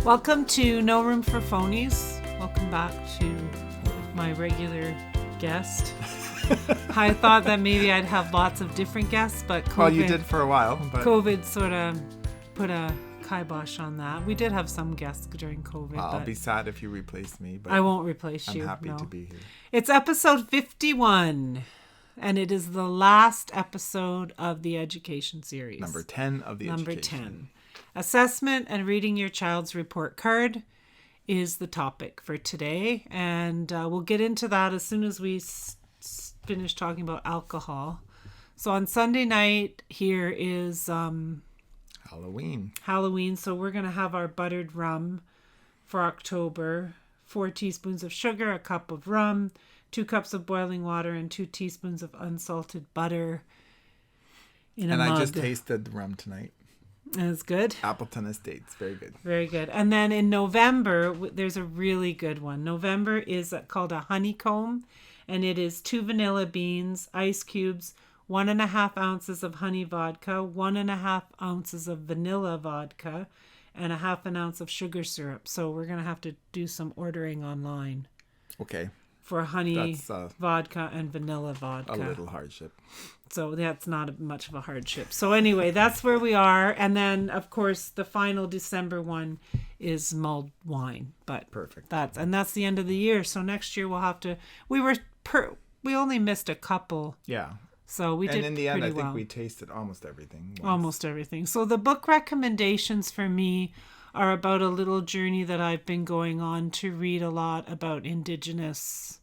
Welcome to No Room for Phonies. Welcome back to my regular guest. I thought that maybe I'd have lots of different guests, but COVID, well, you did for a while. But COVID sort of put a kibosh on that. We did have some guests during COVID. I'll but be sad if you replace me. But I won't replace I'm you. happy no. to be here. It's episode 51, and it is the last episode of the education series. Number 10 of the Number education. 10. Assessment and reading your child's report card is the topic for today. And we'll get into that as soon as we finish talking about alcohol. So on Sunday night, here is Halloween. So we're going to have our buttered rum for October. 4 teaspoons of sugar, a cup of rum, 2 cups of boiling water, and 2 teaspoons of unsalted butter in a mug. And I just tasted the rum tonight. It's good. Appleton Estates. Very good. Very good. And then in November, there's a really good one. November is called a honeycomb, and it is 2 vanilla beans, ice cubes, 1.5 ounces of honey vodka, 1.5 ounces of vanilla vodka, and 1/2 ounce of sugar syrup. So we're going to have to do some ordering online. Okay. For honey vodka and vanilla vodka. A little hardship. So that's not much of a hardship. So anyway, that's where we are. And then, of course, the final December one is mulled wine. But perfect. That's the end of the year. So next year we'll have to. We only missed a couple. Yeah. So we did. And in the end, I think well. we tasted almost everything. Almost everything. So the book recommendations for me are about a little journey that I've been going on to read a lot about Indigenous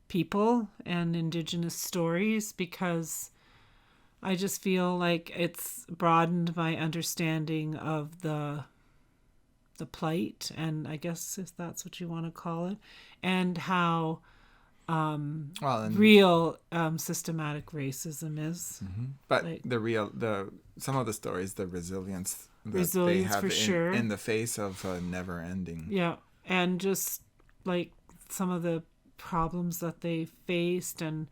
people and Indigenous stories, because I just feel like it's broadened my understanding of the plight, and I guess if that's what you want to call it, and how real systematic racism is. Mm-hmm. But some of the stories, the resilience that they have for sure in the face of never ending. Yeah, and just like some of the problems that they faced, and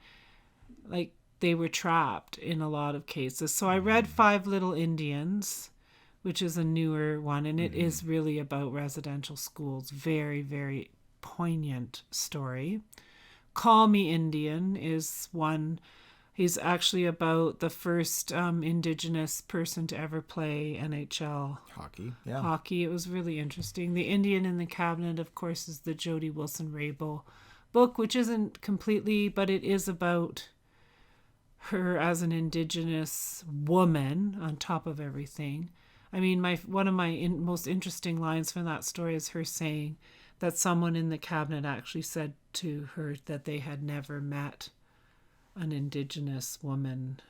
like they were trapped in a lot of cases. So I read 5 Little Indians, which is a newer one, and it is really about residential schools. Very, very poignant story. Call Me Indian is one. He's actually about the first Indigenous person to ever play NHL hockey. It was really interesting. The Indian in the Cabinet, of course, is the Jody Wilson-Raybould book, which isn't completely, but it is about her as an Indigenous woman on top of everything. I mean, one of my most interesting lines from that story is her saying that someone in the Cabinet actually said to her that they had never met an Indigenous woman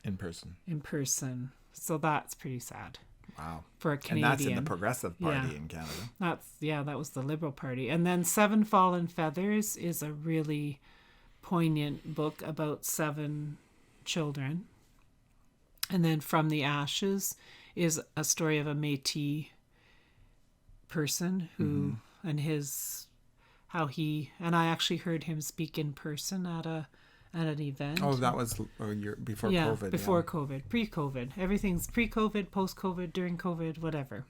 in person. So that's pretty sad. Wow. For a Canadian. And that's in the Progressive Party in Canada. That was the Liberal Party. And then 7 Fallen Feathers is a really poignant book about 7 children. And then From the Ashes is a story of a Métis person who and I actually heard him speak in person at an event. Oh, that was before COVID. Before COVID, pre-COVID. Everything's pre-COVID, post-COVID, during COVID, whatever.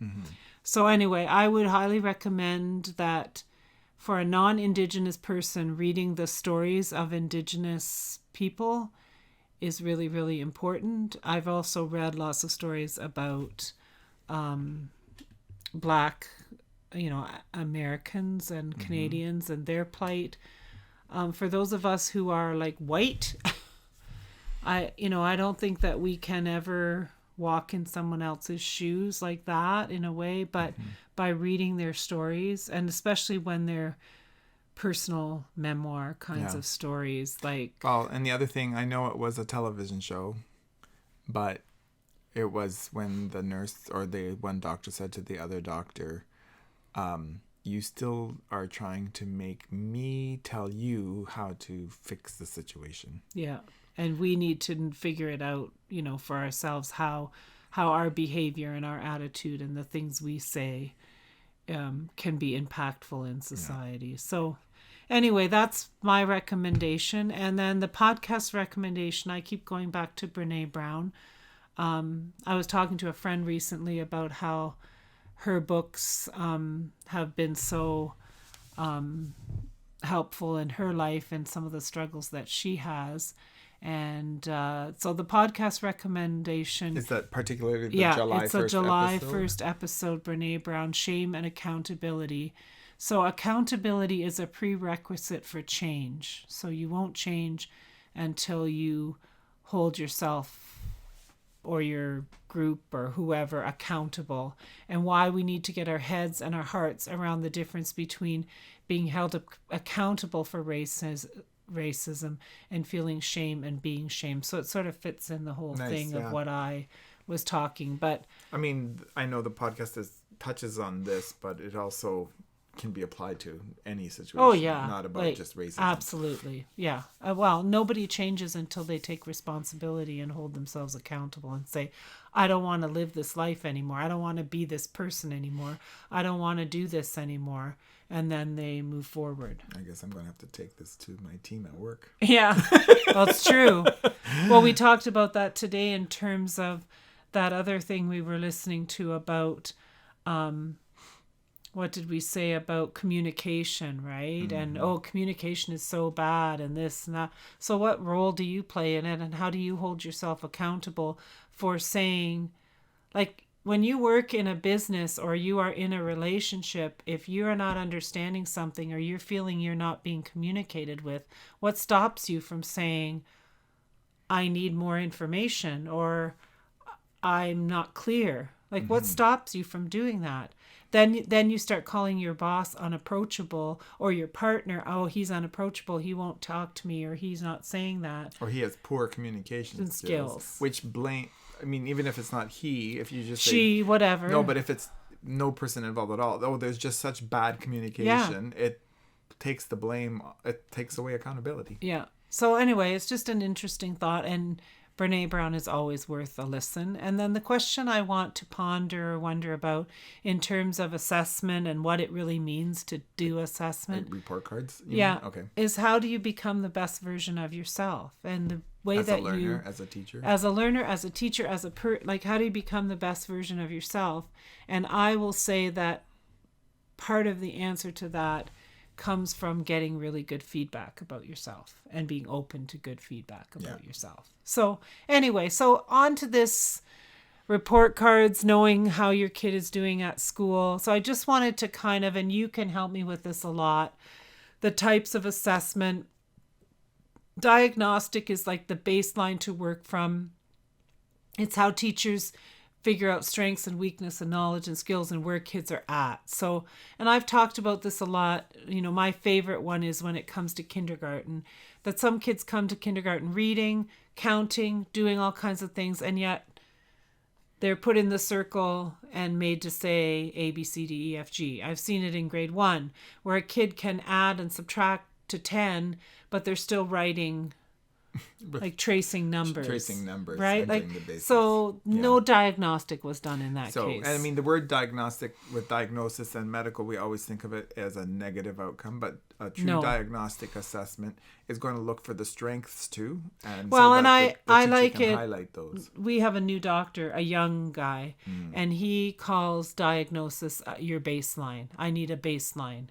So anyway, I would highly recommend that for a non-Indigenous person, reading the stories of Indigenous people is really, really important. I've also read lots of stories about Black, Americans and Canadians and their plight. For those of us who are like white, I don't think that we can ever walk in someone else's shoes like that in a way, but by reading their stories, and especially when they're personal memoir kinds of stories, and the other thing, I know it was a television show, but it was when the nurse or the one doctor said to the other doctor, you still are trying to make me tell you how to fix the situation. Yeah. And we need to figure it out, for ourselves, how our behavior and our attitude and the things we say can be impactful in society. Yeah. So anyway, that's my recommendation. And then the podcast recommendation, I keep going back to Brene Brown. I was talking to a friend recently about how her books have been so helpful in her life and some of the struggles that she has. And so the podcast recommendation Is that particularly the yeah, July 1st it's a July episode? 1st episode, Brene Brown, Shame and Accountability. So accountability is a prerequisite for change. So you won't change until you hold yourself or your group or whoever accountable, and why we need to get our heads and our hearts around the difference between being held accountable for racism and feeling shame and being shamed. So it sort of fits in the whole thing of what I was talking. But I mean, I know the podcast touches on this, but it also can be applied to any situation. Oh yeah, not about just racism. Absolutely, yeah. Well, nobody changes until they take responsibility and hold themselves accountable and say, I don't want to live this life anymore. I don't want to be this person anymore. I don't want to do this anymore. And then they move forward. I guess I'm going to have to take this to my team at work. Yeah, well, it's true. Well, we talked about that today in terms of that other thing we were listening to about, what did we say about communication, right? Mm-hmm. And, communication is so bad and this and that. So what role do you play in it, and how do you hold yourself accountable for saying, like, when you work in a business or you are in a relationship, if you're not understanding something or you're feeling you're not being communicated with, what stops you from saying, I need more information, or I'm not clear? Like, mm-hmm. What stops you from doing that? Then you start calling your boss unapproachable, or your partner, oh, he's unapproachable, he won't talk to me, or he's not saying that. Or he has poor communication skills. I mean, even if it's not he, if you just say... She, whatever. No, but if it's no person involved at all, there's just such bad communication, it takes the blame, it takes away accountability. Yeah. So anyway, it's just an interesting thought, and Brene Brown is always worth a listen. And then the question I want to ponder or wonder about in terms of assessment and what it really means to do assessment. Like report cards? Yeah. Okay. Is how do you become the best version of yourself? And the way as that a learner, as a teacher? As a learner, as a teacher, like how do you become the best version of yourself? And I will say that part of the answer to that comes from getting really good feedback about yourself and being open to good feedback about yourself. So anyway, so on to this report cards, knowing how your kid is doing at school. So I just wanted to kind of, and you can help me with this a lot, the types of assessment. Diagnostic is like the baseline to work from. It's how teachers figure out strengths and weakness and knowledge and skills and where kids are at. So, and I've talked about this a lot. You know, my favorite one is when it comes to kindergarten, that some kids come to kindergarten reading, counting, doing all kinds of things, and yet they're put in the circle and made to say A, B, C, D, E, F, G. I've seen it in grade 1 where a kid can add and subtract to 10, but they're still writing like tracing numbers, right? Like, so no diagnostic was done in that case. So, and I mean, the word diagnostic, with diagnosis and medical, we always think of it as a negative outcome, but a true diagnostic assessment is going to look for the strengths too. And well, so and I like it. Highlight those. We have a new doctor, a young guy, and he calls diagnosis your baseline. I need a baseline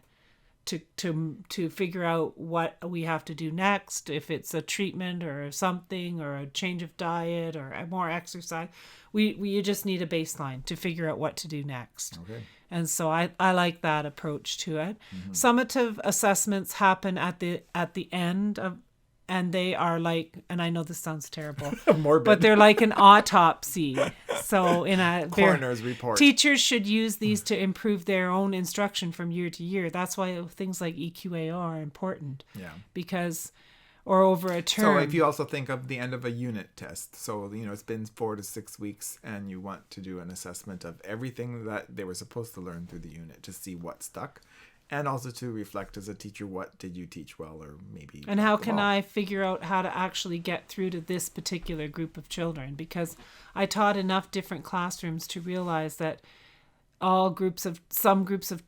to figure out what we have to do next, if it's a treatment or something or a change of diet or more exercise. We just need a baseline to figure out what to do next. Okay. And so I like that approach to it. Mm-hmm. Summative assessments happen at the end of, and they are like, and I know this sounds terrible, morbid, but they're like an autopsy. So in a coroner's report, teachers should use these to improve their own instruction from year to year. That's why things like EQAO are important. Yeah. Because, or over a term. So if you also think of the end of a unit test, so, you know, it's been 4 to 6 weeks and you want to do an assessment of everything that they were supposed to learn through the unit to see what stuck. And also to reflect as a teacher, what did you teach well, or maybe... And how can I figure out how to actually get through to this particular group of children? Because I taught enough different classrooms to realize that some groups of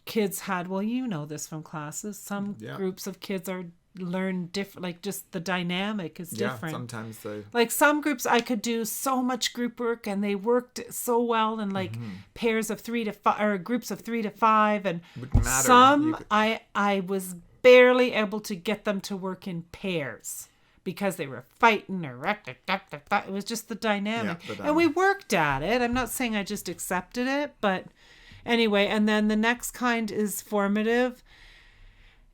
kids had, well, you know this from classes, some groups of kids are learn different, like just the dynamic is different. Sometimes like some groups I could do so much group work and they worked so well in like pairs of 3 to 5 or groups of 3 to 5, and wouldn't matter. some I was barely able to get them to work in pairs because they were fighting or it was just the dynamic. And we worked at it. I'm not saying I just accepted it, but anyway. And then the next kind is formative.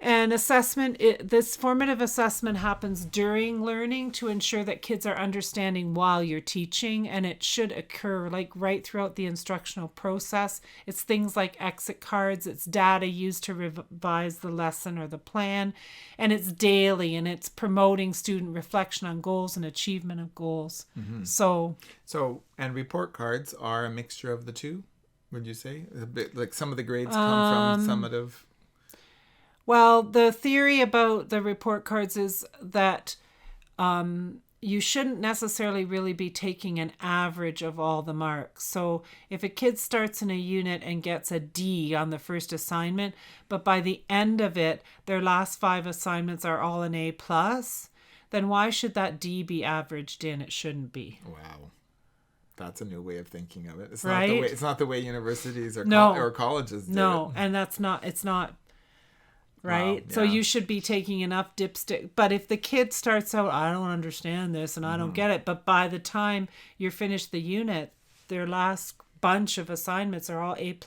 And assessment, this formative assessment happens during learning to ensure that kids are understanding while you're teaching, and it should occur like right throughout the instructional process. It's things like exit cards, it's data used to revise the lesson or the plan, and it's daily, and it's promoting student reflection on goals and achievement of goals. So, and report cards are a mixture of the two, would you say? A bit, like some of the grades come from summative. Well, the theory about the report cards is that you shouldn't necessarily really be taking an average of all the marks. So if a kid starts in a unit and gets a D on the first assignment, but by the end of it, their last 5 assignments are all an A+, then why should that D be averaged in? It shouldn't be. Wow. That's a new way of thinking of it. It's right? It's not the way universities or, or colleges do it. And it's not. Right? Wow, So you should be taking enough dipstick. But if the kid starts out, I don't understand this and I don't get it. But by the time you're finished the unit, their last bunch of assignments are all A+.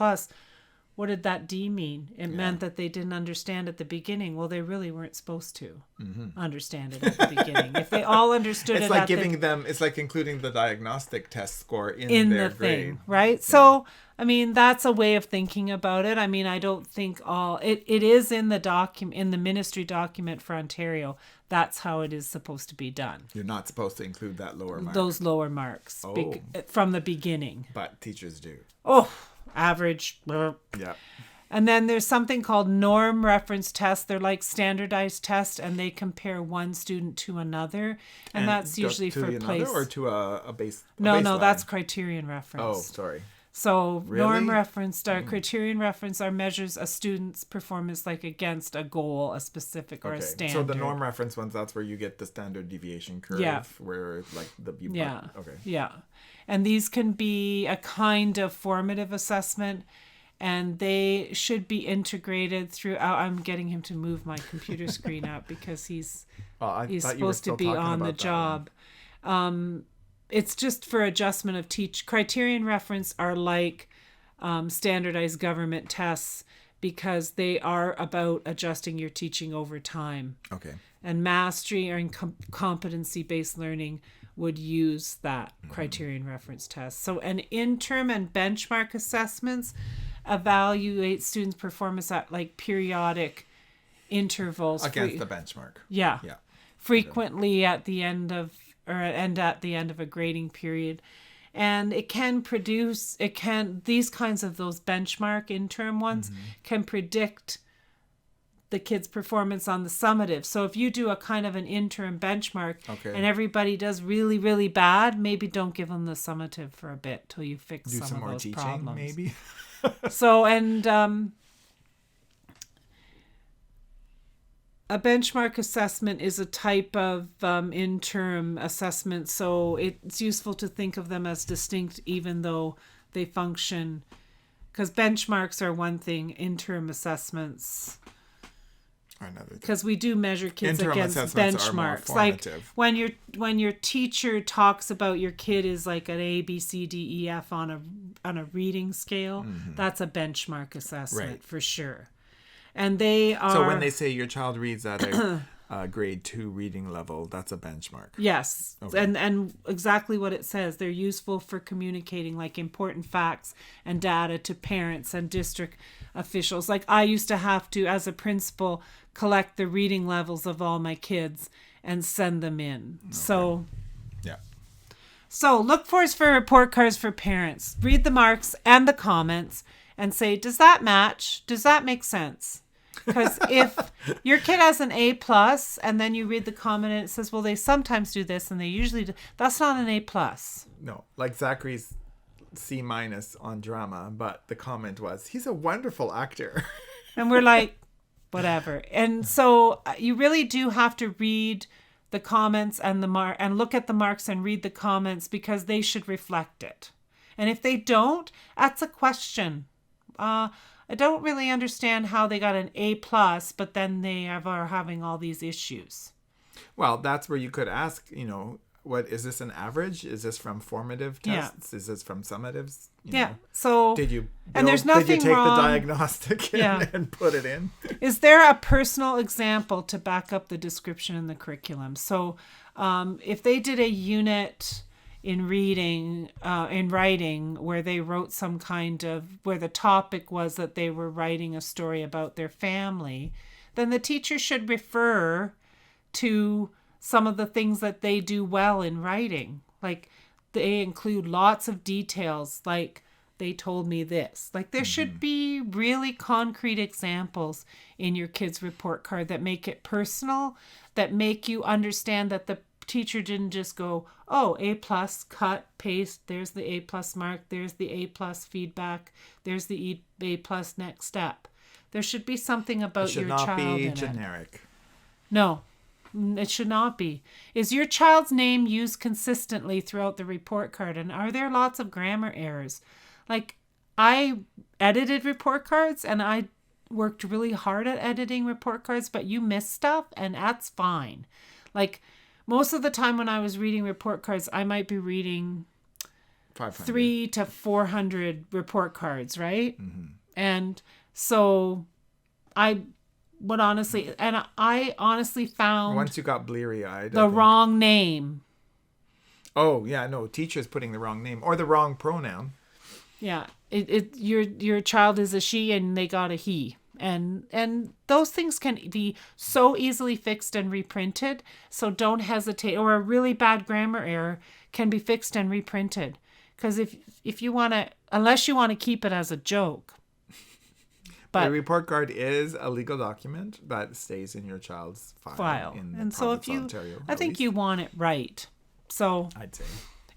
What did that D mean? It meant that they didn't understand at the beginning. Well, they really weren't supposed to understand it at the beginning. If they all understood it's like giving them, it's like including the diagnostic test score in their the grade. Thing, right? Yeah. So, I mean, that's a way of thinking about it. I mean, I don't think it is in the document, in the ministry document for Ontario. That's how it is supposed to be done. You're not supposed to include that lower mark. Those lower marks from the beginning. But teachers do. Average. Yeah. And then there's something called norm reference tests. They're like standardized tests, and they compare one student to another. And that's usually for place. Or to a base. No, that's criterion reference. Oh, sorry. So norm reference, criterion reference are measures a student's performance like against a goal, a specific or a standard. So the norm reference ones, that's where you get the standard deviation curve, where like the viewpoint. Yeah. Okay. Yeah. And these can be a kind of formative assessment, and they should be integrated throughout. I'm getting him to move my computer screen up because he's supposed to be on the job. It's just for adjustment of criterion reference are like standardized government tests because they are about adjusting your teaching over time. Okay. And mastery or competency-based learning would use that criterion reference test. So an interim and benchmark assessments evaluate students' performance at like periodic intervals. Against the benchmark. Yeah. Frequently at the end of a grading period. And it can these kinds of those benchmark interim ones can predict the kid's performance on the summative. So if you do a kind of an interim benchmark and everybody does really, really bad, maybe don't give them the summative for a bit till you fix some of those problems. Maybe. So, and a benchmark assessment is a type of interim assessment. So it's useful to think of them as distinct, even though they function, because benchmarks are one thing, interim assessments because we do measure kids interim against benchmarks. Like when your teacher talks about your kid is like an A, B, C, D, E, F on a reading scale, that's a benchmark assessment for sure. And they are. So when they say your child reads at a grade 2 reading level, that's a benchmark. Yes, and exactly what it says. They're useful for communicating like important facts and data to parents and district officials. Like I used to have to, as a principal, collect the reading levels of all my kids and send them in. So look for report cards for parents. Read the marks and the comments and say, does that match? Does that make sense? Because if your kid has an A+ and then you read the comment and it says, well, they sometimes do this and they usually do, that's not an A+. No, like Zachary's C- on drama, but the comment was, he's a wonderful actor. And we're like, whatever. And so you really do have to read the comments and and look at the marks and read the comments, because they should reflect it. And if they don't, that's a question. I don't really understand how they got an A+, but then they are having all these issues. Well, that's where you could ask, what is this, an average? Is this from formative tests? Is this from summatives? So did you there's nothing did you take wrong. the diagnostic and put it in? Is there a personal example to back up the description in the curriculum? So if they did a unit in writing where they wrote some kind of, where the topic was that they were writing a story about their family, then the teacher should refer to some of the things that they do well in writing. Like, they include lots of details, like, they told me this. Like, there should be really concrete examples in your kid's report card that make it personal, that make you understand that the teacher didn't just go, oh, A+, cut, paste, there's the A+ mark, there's the A+ feedback, there's the A+ next step. There should be something about your child in it. It should not be generic. No. It should not be. Is your child's name used consistently throughout the report card? And are there lots of grammar errors? Like, I edited report cards and I worked really hard at editing report cards, but you miss stuff and that's fine. Like, most of the time when I was reading report cards, I might be reading 300 to 400 report cards, right? Mm-hmm. And so I honestly found, once you got bleary-eyed, the wrong name. Oh yeah, no, teacher's putting the wrong name or the wrong pronoun. Yeah, your child is a she and they got a he, and those things can be so easily fixed and reprinted. So don't hesitate. Or a really bad grammar error can be fixed and reprinted, because if you want to, unless you want to keep it as a joke. But the report card is a legal document that stays in your child's file. And so I think you want it right. So I'd say.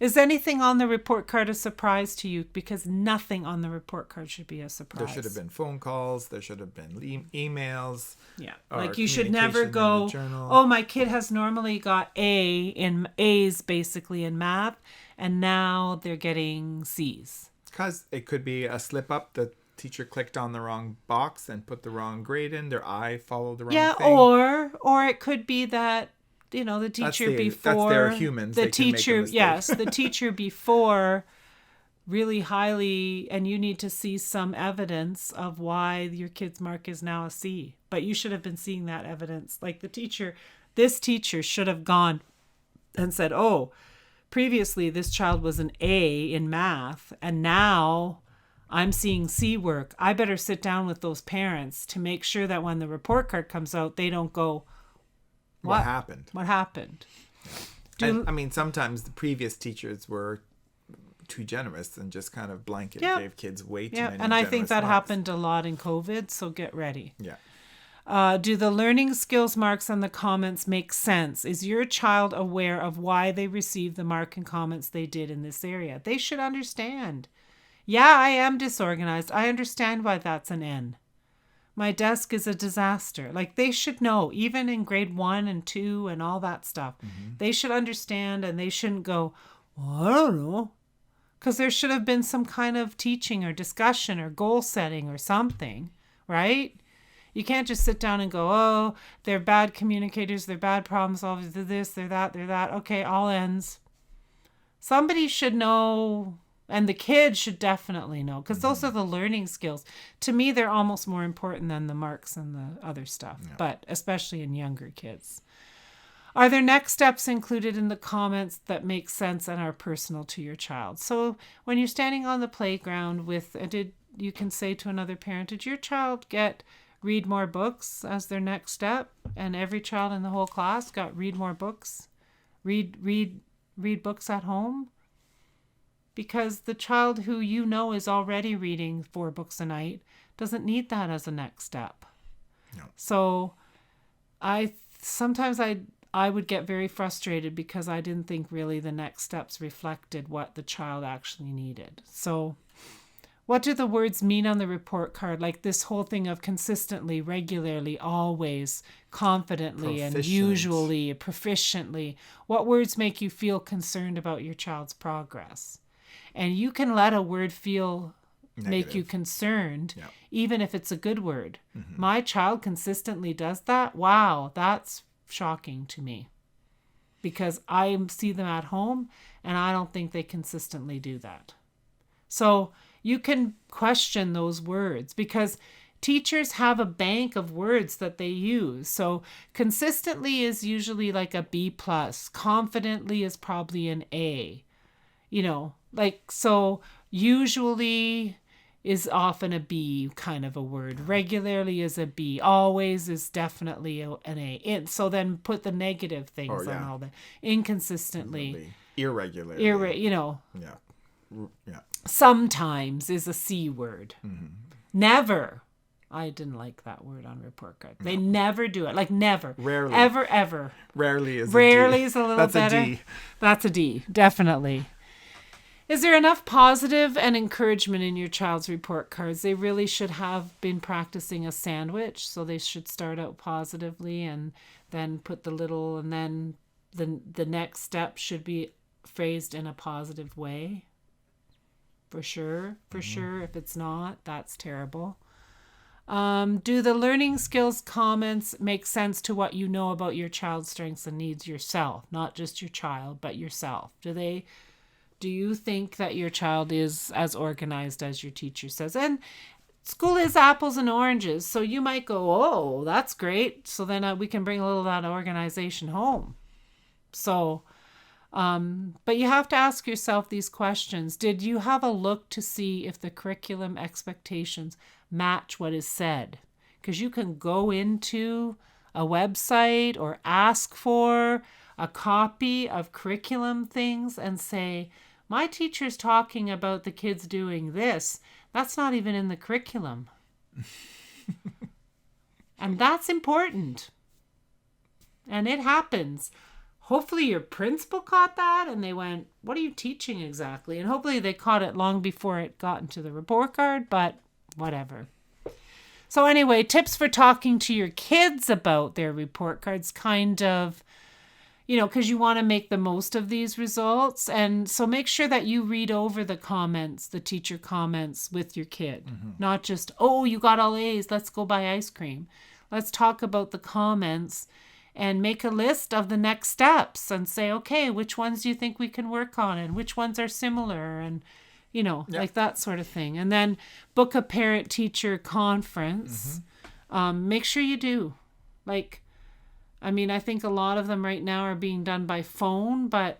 Is anything on the report card a surprise to you? Because nothing on the report card should be a surprise. There should have been phone calls. There should have been emails. Yeah. Like, you should never go, oh, my kid has normally got A's basically in math, and now they're getting C's. Because it could be a slip up. The teacher clicked on the wrong box and put the wrong grade in. Their eye followed the wrong thing. Yeah, or it could be that, the teacher before, they're humans. The teacher, yes, the teacher before really highly, and you need to see some evidence of why your kid's mark is now a C. But you should have been seeing that evidence. Like, this teacher should have gone and said, oh, previously this child was an A in math, and now I'm seeing C work. I better sit down with those parents to make sure that when the report card comes out, they don't go, What happened? What happened? Sometimes the previous teachers were too generous and just kind of blanket gave kids way too many. And I think that marks. happened a lot in COVID, so get ready. Yeah. Do the learning skills marks and the comments make sense? Is your child aware of why they received the mark and comments they did in this area? They should understand. Yeah, I am disorganized. I understand why that's an N. My desk is a disaster. Like, they should know, even in grade 1 and 2 and all that stuff. Mm-hmm. They should understand, and they shouldn't go, well, I don't know. Because there should have been some kind of teaching or discussion or goal setting or something, right? You can't just sit down and go, oh, they're bad communicators, they're bad problem solvers, they're this, they're that. Okay, all ends. Somebody should know. And the kids should definitely know, because those are the learning skills. To me, they're almost more important than the marks and the other stuff, but especially in younger kids. Are there next steps included in the comments that make sense and are personal to your child? So when you're standing on the playground you can say to another parent, did your child get read more books as their next step? And every child in the whole class got read more books? Read books at home? Because the child who is already reading 4 books a night doesn't need that as a next step. No. So sometimes I would get very frustrated because I didn't think really the next steps reflected what the child actually needed. So What do the words mean on the report card? Like this whole thing of consistently, regularly, always, confidently, and Proficient. usually, proficiently. What words make you feel concerned about your child's progress? And you can let a word make you concerned, Yeah. even if it's a good word. My child consistently does that. Wow, that's shocking to me. Because I see them at home and I don't think they consistently do that. So you can question those words because teachers have a bank of words that they use. So consistently is usually like a B plus. Confidently is probably an A. So usually is often a B kind of a word. Regularly is a B. Always is definitely an A. So then put the negative things on all that. Inconsistently. Irregularly. Yeah. Yeah. Sometimes is a C word. Never. I didn't like that word on report card. They never do it. Like never. Rarely. Ever. Rarely is Rarely a D. is a little That's better. A D. That's a D. Definitely. Is there enough positive and encouragement in your child's report cards? They really should have been practicing a sandwich. So they should start out positively and then put the little, and then the next step should be phrased in a positive way. For sure. If it's not, that's terrible. Do the learning skills comments make sense to what you know about your child's strengths and needs yourself? Not just your child, but yourself. Do you think that your child is as organized as your teacher says? And school is apples and oranges. So you might go, oh, that's great. So then we can bring a little of that organization home. So, but you have to ask yourself these questions. Did you have a look to see if the curriculum expectations match what is said? Because you can go into a website or ask for a copy of curriculum things and say, my teacher's talking about the kids doing this. That's not even in the curriculum. And that's important. And it happens. Hopefully your principal caught that and they went, what are you teaching exactly? And hopefully they caught it long before it got into the report card, but whatever. So anyway, tips for talking to your kids about their report cards, kind of, because you want to make the most of these results. And so make sure that you read over the comments, the teacher comments with your kid. Not just, oh, you got all A's, let's go buy ice cream. Let's talk about the comments and make a list of the next steps and say, okay, which ones do you think we can work on and which ones are similar and, like that sort of thing. And then book a parent-teacher conference. Make sure you do. I think a lot of them right now are being done by phone, but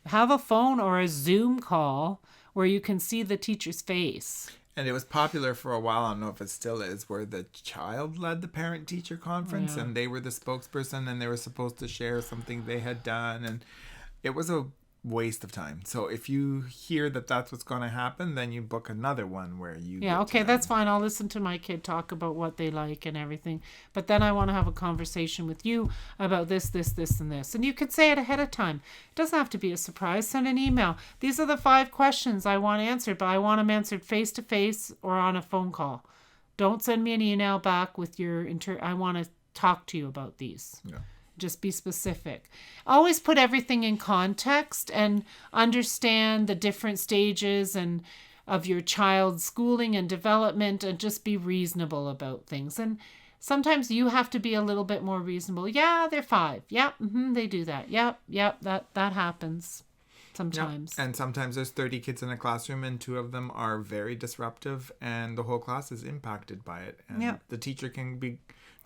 have a phone or a Zoom call where you can see the teacher's face. And it was popular for a while, I don't know if it still is, where the child led the parent-teacher conference and they were the spokesperson and they were supposed to share something they had done. And it was a waste of time. So if you hear that that's what's going to happen, then you book another one where you that's fine. I'll listen to my kid talk about what they like and everything, but then I want to have a conversation with you about this, and this, and you could say it ahead of time. It doesn't have to be a surprise. Send an email. These are the 5 questions I want answered, but I want them answered face to face or on a phone call. Don't send me an email back with your I want to talk to you about these. Just be specific. Always put everything in context and understand the different stages and of your child's schooling and development, and just be reasonable about things. And sometimes you have to be a little bit more reasonable. Yeah, they're 5. Yep, they do that. Yep, that happens sometimes. Yep. And sometimes there's 30 kids in a classroom and 2 of them are very disruptive and the whole class is impacted by it. And the teacher can be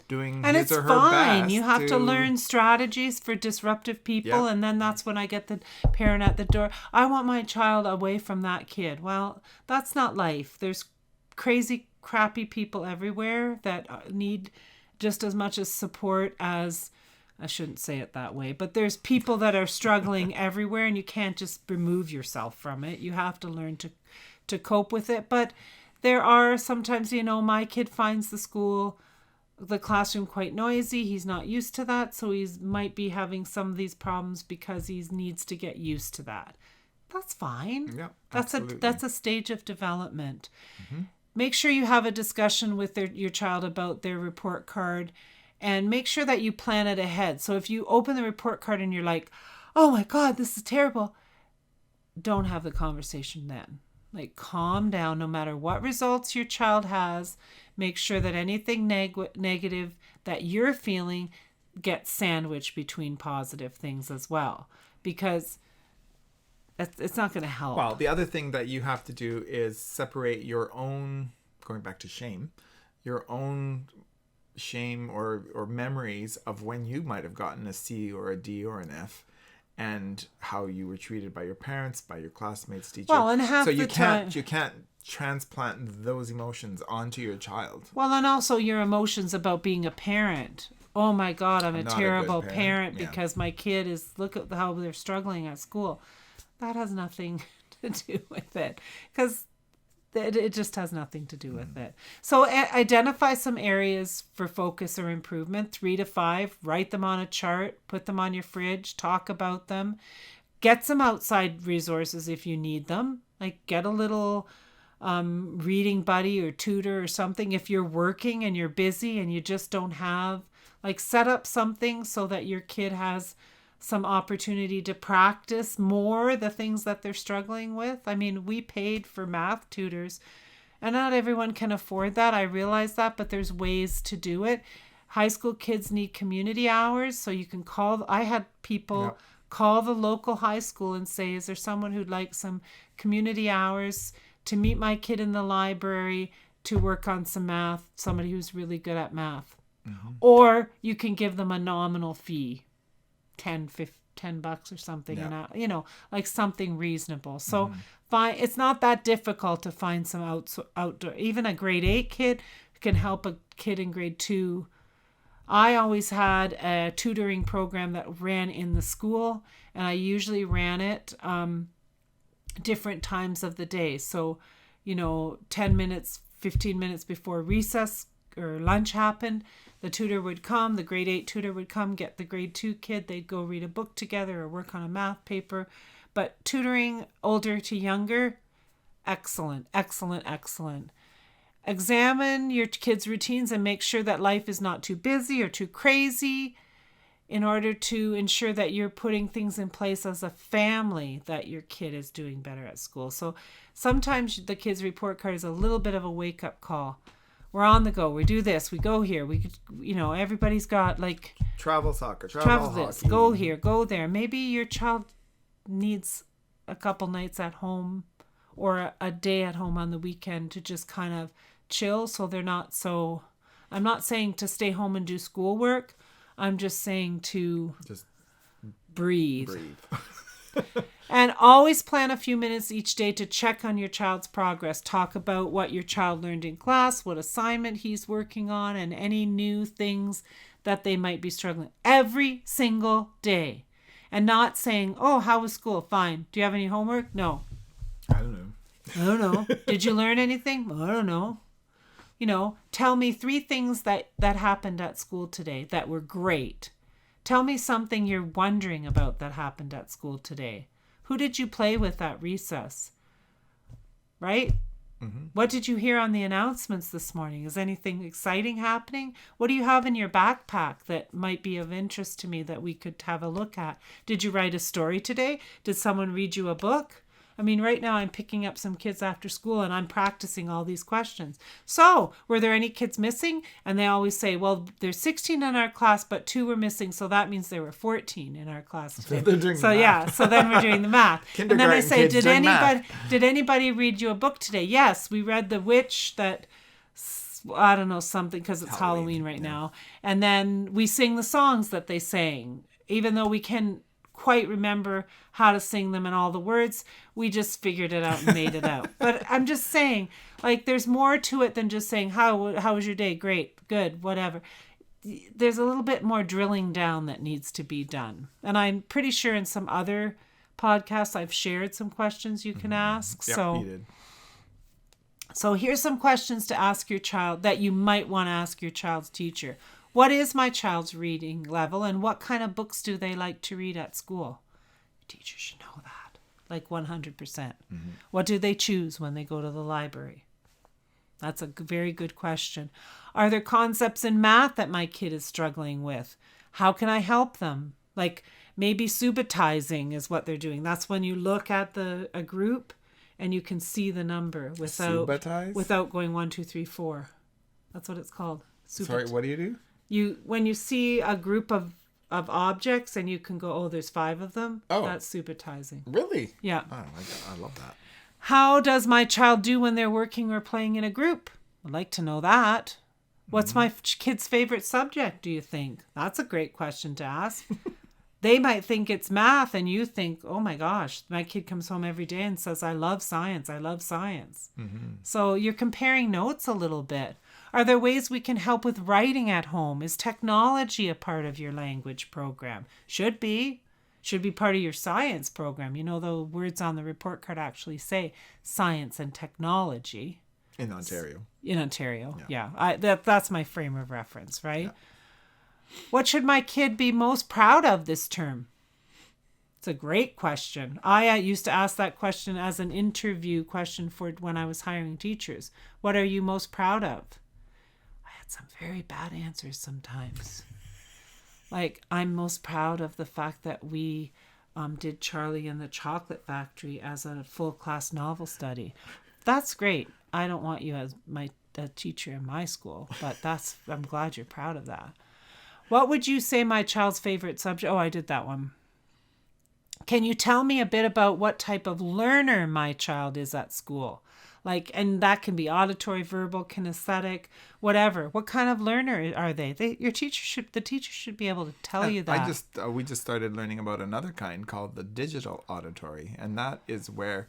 doing and his it's or her fine. best. You have to learn strategies for disruptive people, and then that's when I get the parent at the door. I want my child away from that kid. Well, that's not life. There's crazy, crappy people everywhere that need just as much as support as, I shouldn't say it that way, but there's people that are struggling everywhere, and you can't just remove yourself from it. You have to learn to cope with it. But there are sometimes, my kid finds the classroom quite noisy. He's not used to that, so he might be having some of these problems because he needs to get used to that. That's fine. Yeah, That's absolutely. that's a stage of development. Make sure you have a discussion with your child about their report card, and make sure that you plan it ahead. So if you open the report card and you're like, oh my God, this is terrible, don't have the conversation then. Like, calm down. No matter what results your child has, make sure that anything negative that you're feeling gets sandwiched between positive things as well, because it's not going to help. Well, the other thing that you have to do is separate your own, going back to shame, your own shame or memories of when you might have gotten a C or a D or an F, and how you were treated by your parents, by your classmates, teacher. Well, and half so you the can't time, you can't transplant those emotions onto your child. well, and also your emotions about being a parent. Oh my God, I'm a not a terrible good parent yeah. because my kid is, look at how they're struggling at school. That has nothing to do with it, because it just has nothing to do with it. So identify some areas for focus or improvement, 3 to 5, write them on a chart, put them on your fridge, talk about them, get some outside resources if you need them, like get a little reading buddy or tutor or something. If you're working and you're busy and you just don't have, like, set up something so that your kid has some opportunity to practice more the things that they're struggling with. I mean, we paid for math tutors, and not everyone can afford that. I realize that, but there's ways to do it. High school kids need community hours, so you can call. I had people call the local high school and say, is there someone who'd like some community hours to meet my kid in the library to work on some math, somebody who's really good at math. Or you can give them a nominal fee, $10 or something, and like something reasonable. So it's not that difficult to find some outdoor. Even a grade 8 kid can help a kid in grade 2. I always had a tutoring program that ran in the school, and I usually ran it different times of the day. So 10 minutes, 15 minutes before recess or lunch happened, the tutor would come, the grade 8 tutor would come, get the grade 2 kid, they'd go read a book together or work on a math paper. But tutoring older to younger, excellent, excellent, excellent. Examine your kids' routines and make sure that life is not too busy or too crazy, in order to ensure that you're putting things in place as a family, that your kid is doing better at school. So sometimes the kids' report card is a little bit of a wake-up call. We're on the go. We do this. We go here. We could, everybody's got like travel soccer, travel this, hockey. go here, go there. Maybe your child needs a couple nights at home or a day at home on the weekend to just kind of chill, so they're not so. I'm not saying to stay home and do schoolwork. I'm just saying to just breathe. And always plan a few minutes each day to check on your child's progress. Talk about what your child learned in class, what assignment he's working on, and any new things that they might be struggling. Every single day. And not saying, oh, how was school? Fine. Do you have any homework? No. I don't know. Did you learn anything? I don't know. Tell me 3 things that happened at school today that were great. Tell me something you're wondering about that happened at school today. Who did you play with at recess? Right? Mm-hmm. What did you hear on the announcements this morning? Is anything exciting happening? What do you have in your backpack that might be of interest to me that we could have a look at? Did you write a story today? Did someone read you a book? I mean, right now I'm picking up some kids after school and I'm practicing all these questions. So, were there any kids missing? And they always say, well, there's 16 in our class, but 2 were missing. So that means there were 14 in our class today. So they're doing the math. Yeah, so then we're doing the math. And then I say, did anybody read you a book today? Yes, we read The Witch that, I don't know, something, because it's Halloween right now. And then we sing the songs that they sang, even though we can quite remember how to sing them and all the words. We just figured it out and made it out. But I'm just saying, like, there's more to it than just saying, how was your day? Great, good, whatever. There's a little bit more drilling down that needs to be done. And I'm pretty sure in some other podcasts I've shared some questions you can ask. Yep, you did. So here's some questions to ask your child that you might want to ask your child's teacher. What is my child's reading level, and what kind of books do they like to read at school? Your teacher should know that. like 100%? What do they choose when they go to the library? That's a very good question. Are there concepts in math that my kid is struggling with? How can I help them? Like maybe subitizing is what they're doing. That's when you look at a group and you can see the number without going 1, 2, 3, 4. That's what it's called. Sorry, what do you do? When you see a group of objects and you can go, oh, there's 5 of them. Oh, that's subitizing. Really? Yeah. Oh my God, I love that. How does my child do when they're working or playing in a group? I'd like to know that. What's my kid's favorite subject, do you think? That's a great question to ask. They might think it's math and you think, oh my gosh, my kid comes home every day and says, I love science. I love science. So you're comparing notes a little bit. Are there ways we can help with writing at home? Is technology a part of your language program? Should be. Should be part of your science program. You know, the words on the report card actually say science and technology. In Ontario. In Ontario, yeah. That's my frame of reference, right? Yeah. What should my kid be most proud of this term? It's a great question. I used to ask that question as an interview question for when I was hiring teachers. What are you most proud of? Some very bad answers sometimes. Like, I'm most proud of the fact that we did Charlie and the Chocolate Factory as a full class novel study. That's great. I don't want you as a teacher in my school, but I'm glad you're proud of that. What would you say my child's favorite subject? Oh, I did that one. Can you tell me a bit about what type of learner my child is at school? Like, and that can be auditory, verbal, kinesthetic, whatever. What kind of learner are they? The teacher should be able to tell you that. We just started learning about another kind called the digital auditory, and that is where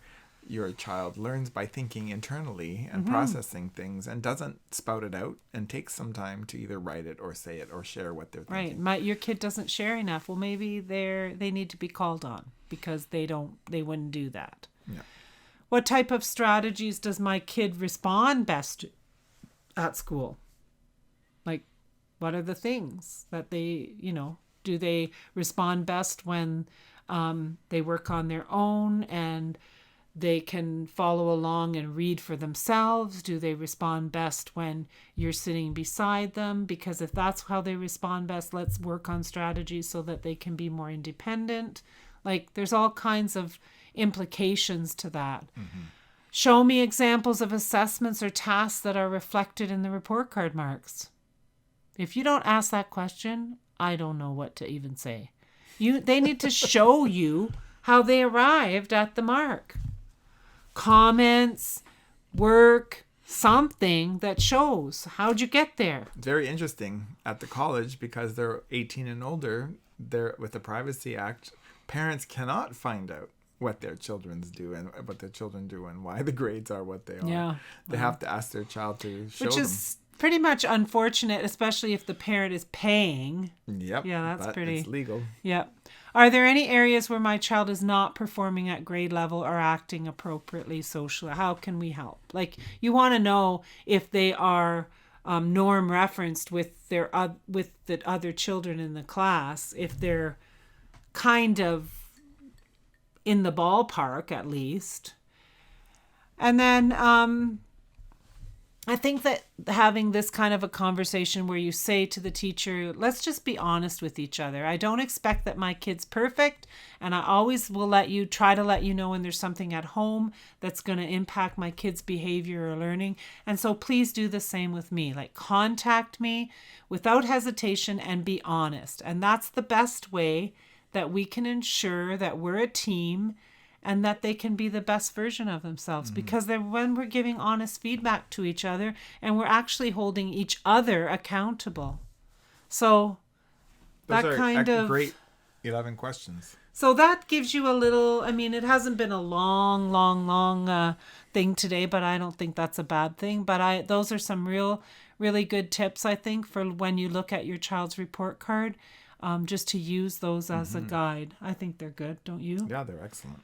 your child learns by thinking internally and processing things and doesn't spout it out and takes some time to either write it or say it or share what they're thinking. Right. Your kid doesn't share enough. Well, maybe they need to be called on because they wouldn't do that. Yeah. What type of strategies does my kid respond best at school? Like, what are the things that they, do they respond best when they work on their own and they can follow along and read for themselves? Do they respond best when you're sitting beside them? Because if that's how they respond best, let's work on strategies so that they can be more independent. Like, there's all kinds of implications to that. Show me examples of assessments or tasks that are reflected in the report card marks. If you don't ask that question, I don't know what to even say. They need to show you how they arrived at the mark. Comments, work, something that shows how'd you get there. Very interesting at the college because they're 18 and older. They're with the Privacy Act. Parents cannot find out what their children do and why the grades are what they are. Yeah. They have to ask their child to show them. Which is pretty much unfortunate, especially if the parent is paying. Yep. Yeah, that's pretty. It's legal. Yep. Are there any areas where my child is not performing at grade level or acting appropriately socially? How can we help? Like, you want to know if they are norm referenced with the other children in the class, if they're kind of in the ballpark at least. And then I think that having this kind of a conversation where you say to the teacher, let's just be honest with each other. I don't expect that my kid's perfect, and I always will try to let you know when there's something at home that's going to impact my kid's behavior or learning. And so please do the same with me. Like, contact me without hesitation and be honest. And that's the best way that we can ensure that we're a team and that they can be the best version of themselves. Because when we're giving honest feedback to each other and we're actually holding each other accountable. So Those are great 11 questions. So that gives you a little, it hasn't been a long thing today, but I don't think that's a bad thing. But those are some really good tips, I think, for when you look at your child's report card, just to use those as a guide. I think they're good, don't you? Yeah, they're excellent.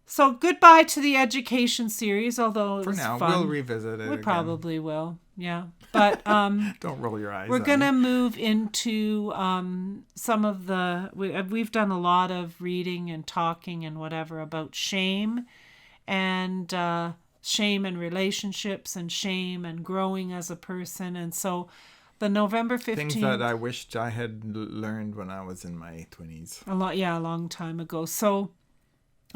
So goodbye to the education series, although it was for now, fun. we'll revisit it. We again. probably will. Yeah. But Don't roll your eyes. we're at going to me. move into some of the... We've done a lot of reading and talking and whatever about shame and shame in relationships and shame and growing as a person. And so the November 15th... Things that I wished I had learned when I was in my 20s. a long time ago. So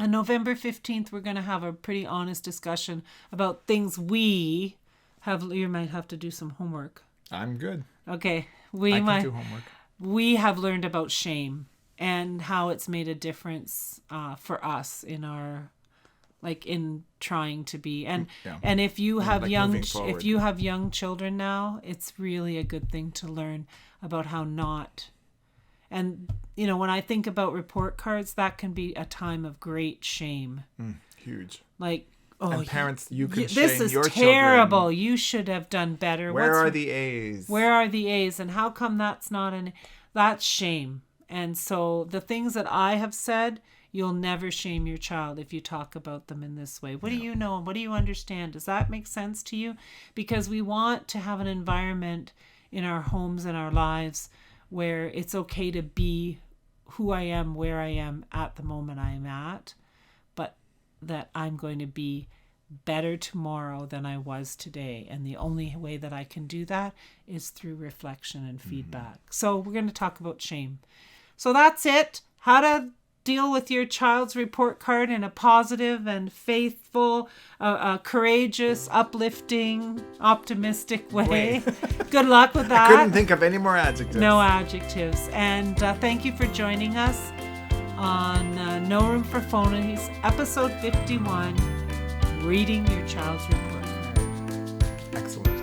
on November 15th, we're going to have a pretty honest discussion about things we have. You might have to do some homework. I'm good. Okay. I can do homework. We have learned about shame and how it's made a difference for us in our, like, in trying to be. And if you have Like young, moving forward. if you have young children now, it's really a good thing to learn about how not. And, when I think about report cards, that can be a time of great shame. Huge. Like, And parents, you can this shame is your terrible. children. You should have done better. Where are the A's? Where are the A's? And how come that's not that's shame. And so the things that I have said, you'll never shame your child if you talk about them in this way. What do you know? What do you understand? Does that make sense to you? Because we want to have an environment in our homes and our lives where it's okay to be who I am, where I am at the moment I am at, but that I'm going to be better tomorrow than I was today. And the only way that I can do that is through reflection and feedback. So we're going to talk about shame. So that's it. How to deal with your child's report card in a positive and faithful, courageous, uplifting, optimistic way. Good luck with that. I couldn't think of any more adjectives. No adjectives. And thank you for joining us on No Room for Phonies, episode 51, Reading Your Child's Report Card. Excellent.